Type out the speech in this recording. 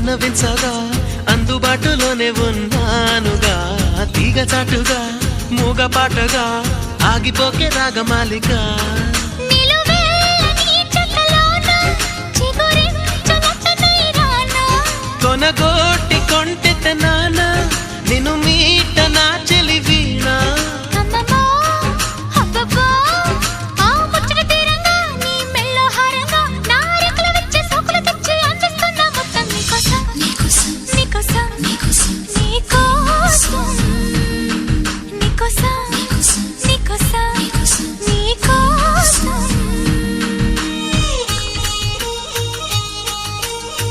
విన్నవించగా అందుబాటులోనే ఉన్నానుగా తీగ చాటుగా మూగపాటగా ఆగిపోకే రాగమాలిక కొనగోటి కొంటె నానా